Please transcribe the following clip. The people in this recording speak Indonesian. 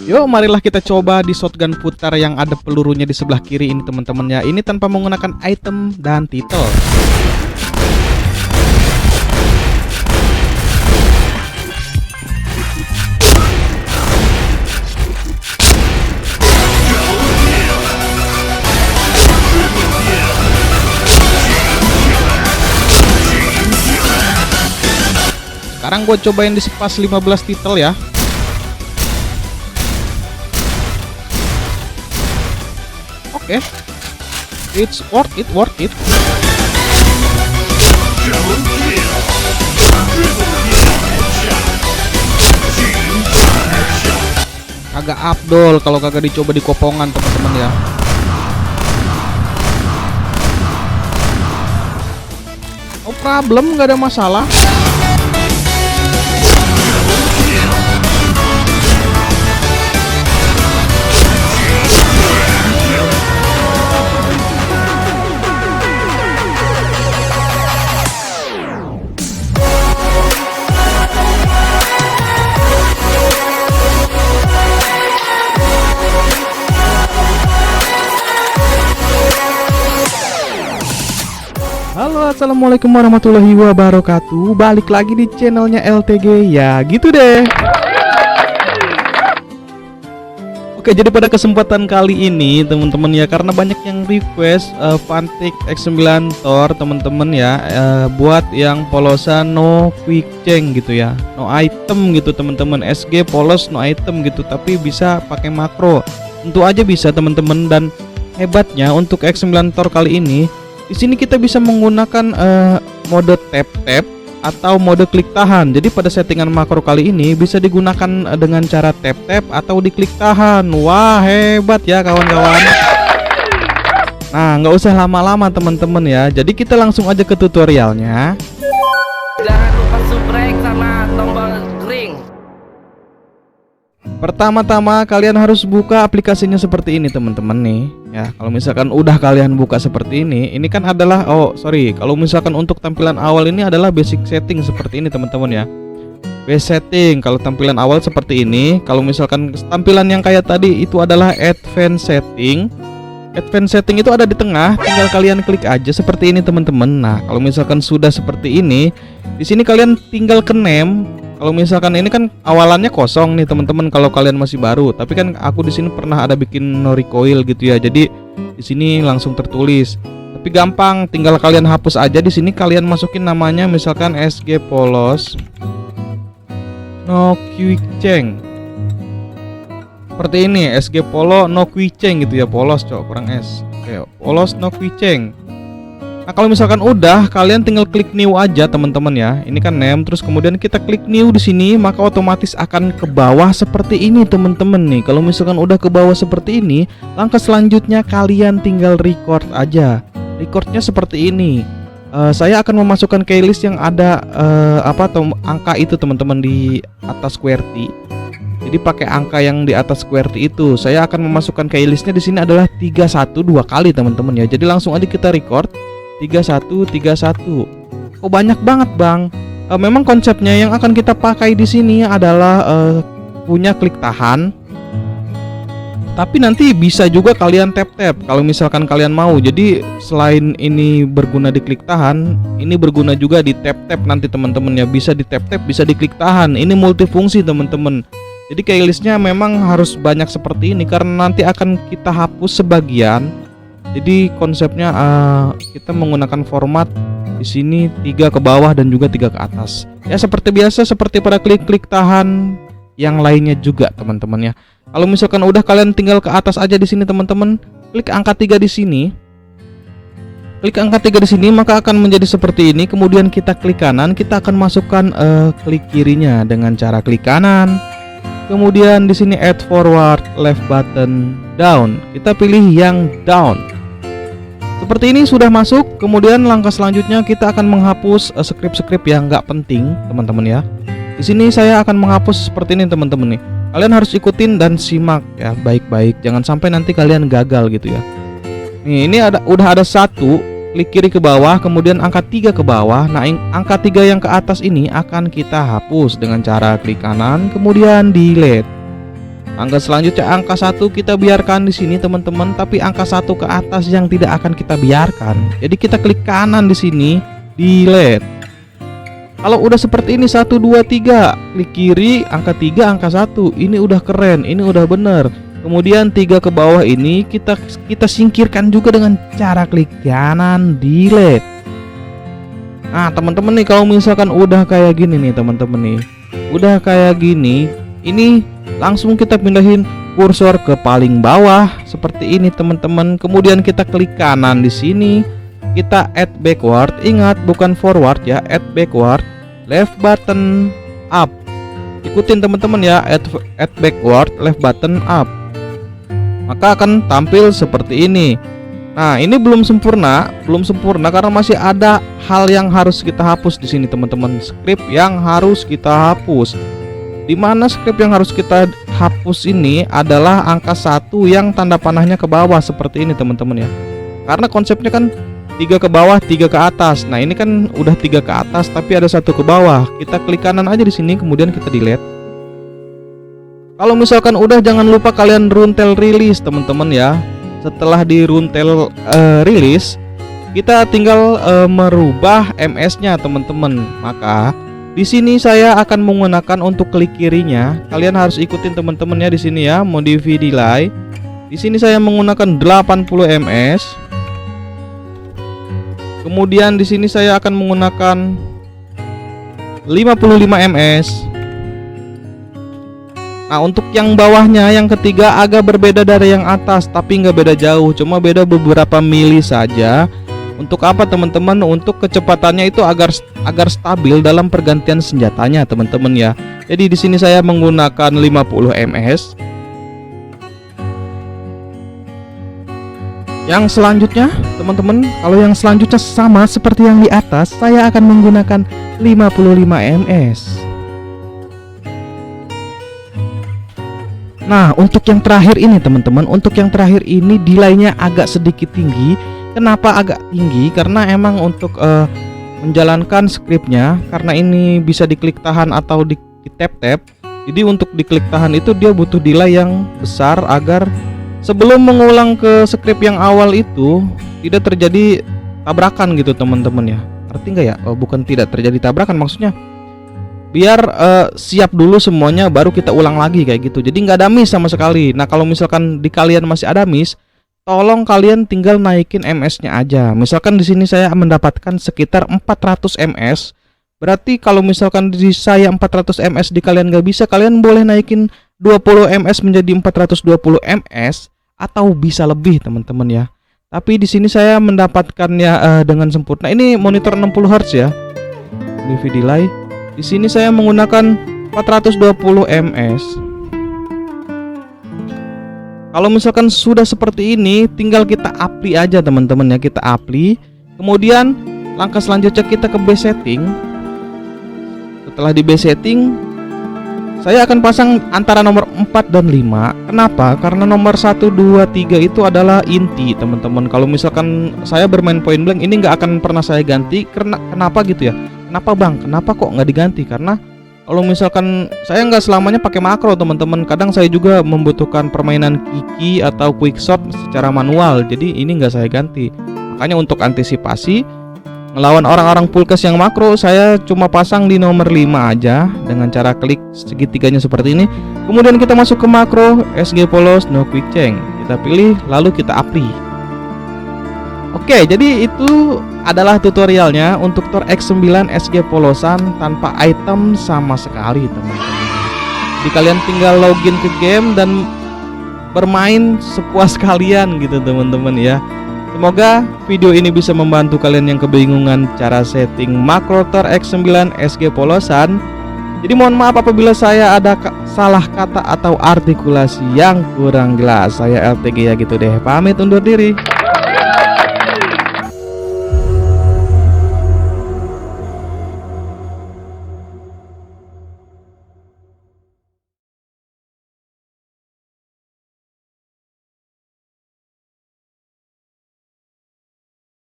Yuk, marilah kita coba di shotgun putar yang ada pelurunya di sebelah kiri ini teman-teman ya. Ini tanpa menggunakan item dan titel. Sekarang gue cobain di sepas 15 titel ya. Oke, it's worth it. Agak abdol kalau kagak dicoba di kopongan teman-teman ya. No problem, nggak ada masalah. Halo, assalamualaikum warahmatullahi wabarakatuh. Balik lagi di channelnya LTG. Ya gitu deh. Oke, jadi pada kesempatan kali ini teman-teman ya, karena banyak yang request Fantic X9 Thor teman-teman ya, buat yang polosan no quick change gitu ya, no item gitu teman-teman. SG polos no item gitu, tapi bisa pakai makro. Tentu aja bisa teman-teman, dan hebatnya untuk X9 Thor kali ini, di sini kita bisa menggunakan mode tap-tap atau mode klik tahan. Jadi pada settingan makro kali ini bisa digunakan dengan cara tap-tap atau diklik tahan. Wah, hebat ya kawan-kawan. Nah, nggak usah lama-lama teman-teman ya. Jadi kita langsung aja ke tutorialnya. Jangan lupa subscribe sama tombol ring. Pertama-tama kalian harus buka aplikasinya seperti ini teman-teman nih ya. Kalau misalkan udah kalian buka seperti ini kan adalah kalau misalkan untuk tampilan awal ini adalah basic setting seperti ini teman-teman ya. Basic setting kalau tampilan awal seperti ini. Kalau misalkan tampilan yang kayak tadi itu adalah advanced setting. Advanced setting itu ada di tengah, tinggal kalian klik aja seperti ini teman-teman. Nah, kalau misalkan sudah seperti ini, di sini kalian tinggal ke name. Kalau misalkan ini kan awalannya kosong nih teman-teman kalau kalian masih baru, tapi kan aku di sini pernah ada bikin no recoil gitu ya. Jadi di sini langsung tertulis. Tapi gampang, tinggal kalian hapus aja. Di sini kalian masukin namanya misalkan SG polos no quick change. Seperti ini, SG polo no quick change gitu ya, polos kurang S. Oke, polos no quick change. Nah, kalau misalkan udah, kalian tinggal klik new aja teman-teman ya. Ini kan name, terus kemudian kita klik new di sini, maka otomatis akan ke bawah seperti ini teman-teman nih. Kalau misalkan udah ke bawah seperti ini, langkah selanjutnya kalian tinggal record aja. Recordnya seperti ini. Saya akan memasukkan keylist yang ada angka itu teman-teman di atas QWERTY. Jadi pakai angka yang di atas QWERTY itu. Saya akan memasukkan keylistnya di sini adalah 31 dua kali teman-teman ya. Jadi langsung aja kita record 3131. Oh, banyak banget bang. Memang konsepnya yang akan kita pakai di sini adalah punya klik tahan. Tapi nanti bisa juga kalian tap-tap kalau misalkan kalian mau. Jadi selain ini berguna di klik tahan, ini berguna juga di tap-tap nanti teman-teman ya. Bisa di tap-tap, bisa di klik tahan. Ini multifungsi teman-teman. Jadi keylistnya memang harus banyak seperti ini karena nanti akan kita hapus sebagian. Jadi konsepnya kita menggunakan format di sini 3 ke bawah dan juga 3 ke atas. Ya seperti biasa, seperti pada klik tahan yang lainnya juga teman-teman ya. Kalau misalkan udah, kalian tinggal ke atas aja di sini teman-teman. Klik angka 3 di sini. Klik angka 3 di sini maka akan menjadi seperti ini. Kemudian kita klik kanan, kita akan masukkan klik kirinya dengan cara klik kanan. Kemudian di sini add forward left button down. Kita pilih yang down. Seperti ini sudah masuk. Kemudian langkah selanjutnya kita akan menghapus script-script yang nggak penting teman-teman ya. Di sini saya akan menghapus seperti ini teman-teman nih. Kalian harus ikutin dan simak ya baik-baik. Jangan sampai nanti kalian gagal gitu ya. Nih, ini udah ada 1. Klik kiri ke bawah, kemudian angka 3 ke bawah. Nah, angka 3 yang ke atas ini akan kita hapus dengan cara klik kanan, kemudian delete. Angka selanjutnya angka 1 kita biarkan di sini teman-teman, tapi angka 1 ke atas yang tidak akan kita biarkan. Jadi kita klik kanan di sini, delete. Kalau udah seperti ini 1 2 3, klik kiri angka 3 angka 1. Ini udah keren, ini udah bener. Kemudian 3 ke bawah ini kita singkirkan juga dengan cara klik kanan, delete. Nah, teman-teman nih kalau misalkan udah kayak gini nih teman-teman nih. Udah kayak gini, ini langsung kita pindahin kursor ke paling bawah seperti ini teman-teman. Kemudian kita klik kanan di sini. Kita add backward. Ingat bukan forward ya, add backward. Left button up. Ikutin teman-teman ya, add backward, left button up. Maka akan tampil seperti ini. Nah, ini belum sempurna karena masih ada hal yang harus kita hapus di sini teman-teman. Script yang harus kita hapus. Di mana script yang harus kita hapus ini adalah angka 1 yang tanda panahnya ke bawah seperti ini teman-teman ya. Karena konsepnya kan 3 ke bawah, 3 ke atas. Nah, ini kan udah 3 ke atas tapi ada 1 ke bawah. Kita klik kanan aja di sini kemudian kita delete. Kalau misalkan udah, jangan lupa kalian runtel release teman-teman ya. Setelah di runtel release, kita tinggal merubah MS-nya teman-teman. Maka di sini saya akan menggunakan untuk klik kirinya. Kalian harus ikutin teman-teman ya di sini ya, modify delay. Di sini saya menggunakan 80 ms. Kemudian di sini saya akan menggunakan 55 ms. Nah, untuk yang bawahnya yang ketiga agak berbeda dari yang atas, tapi nggak beda jauh, cuma beda beberapa mili saja. Untuk apa teman-teman? Untuk kecepatannya itu agar stabil dalam pergantian senjatanya teman-teman ya. Jadi di sini saya menggunakan 50 ms. Yang selanjutnya teman-teman, kalau yang selanjutnya sama seperti yang di atas, saya akan menggunakan 55 ms. Nah, untuk yang terakhir ini teman-teman, untuk yang terakhir ini delaynya agak sedikit tinggi. Kenapa agak tinggi? Karena emang untuk menjalankan scriptnya, karena ini bisa diklik tahan atau di tap-tap. Jadi untuk diklik tahan itu dia butuh delay yang besar agar sebelum mengulang ke script yang awal itu tidak terjadi tabrakan gitu teman-teman ya. Arti nggak ya? Oh, bukan tidak terjadi tabrakan, maksudnya biar siap dulu semuanya baru kita ulang lagi kayak gitu. Jadi nggak ada miss sama sekali. Nah, kalau misalkan di kalian masih ada miss, tolong kalian tinggal naikin MS-nya aja. Misalkan di sini saya mendapatkan sekitar 400 MS. Berarti kalau misalkan di saya 400 MS di kalian nggak bisa, kalian boleh naikin 20 MS menjadi 420 MS atau bisa lebih teman-teman ya. Tapi di sini saya mendapatkannya dengan sempurna. Ini monitor 60 Hz ya. Modify delay. Di sini saya menggunakan 420 ms. Kalau misalkan sudah seperti ini, tinggal kita apply aja teman-teman ya, kita apply. Kemudian langkah selanjutnya kita ke base setting. Setelah di base setting, saya akan pasang antara nomor 4 dan 5. Kenapa? Karena nomor 1, 2, 3 itu adalah inti teman-teman. Kalau misalkan saya bermain point blank, ini nggak akan pernah saya ganti. Kenapa gitu ya? Kenapa bang? Kenapa kok nggak diganti? Karena kalau misalkan saya nggak selamanya pakai makro teman-teman. Kadang saya juga membutuhkan permainan kiki atau quick shot secara manual. Jadi ini nggak saya ganti. Makanya untuk antisipasi ngelawan orang-orang fullcast yang makro, saya cuma pasang di nomor 5 aja dengan cara klik segitiganya seperti ini. Kemudian kita masuk ke makro SG Polos no quick change. Kita pilih lalu kita apply. Oke, jadi itu adalah tutorialnya untuk Thor X9 SG Polosan tanpa item sama sekali teman-teman. Jadi kalian tinggal login ke game dan bermain sepuas kalian gitu teman-teman ya. Semoga video ini bisa membantu kalian yang kebingungan cara setting makro Thor X9 SG Polosan. Jadi mohon maaf apabila saya ada salah kata atau artikulasi yang kurang jelas. Saya LTG ya gitu deh, pamit undur diri.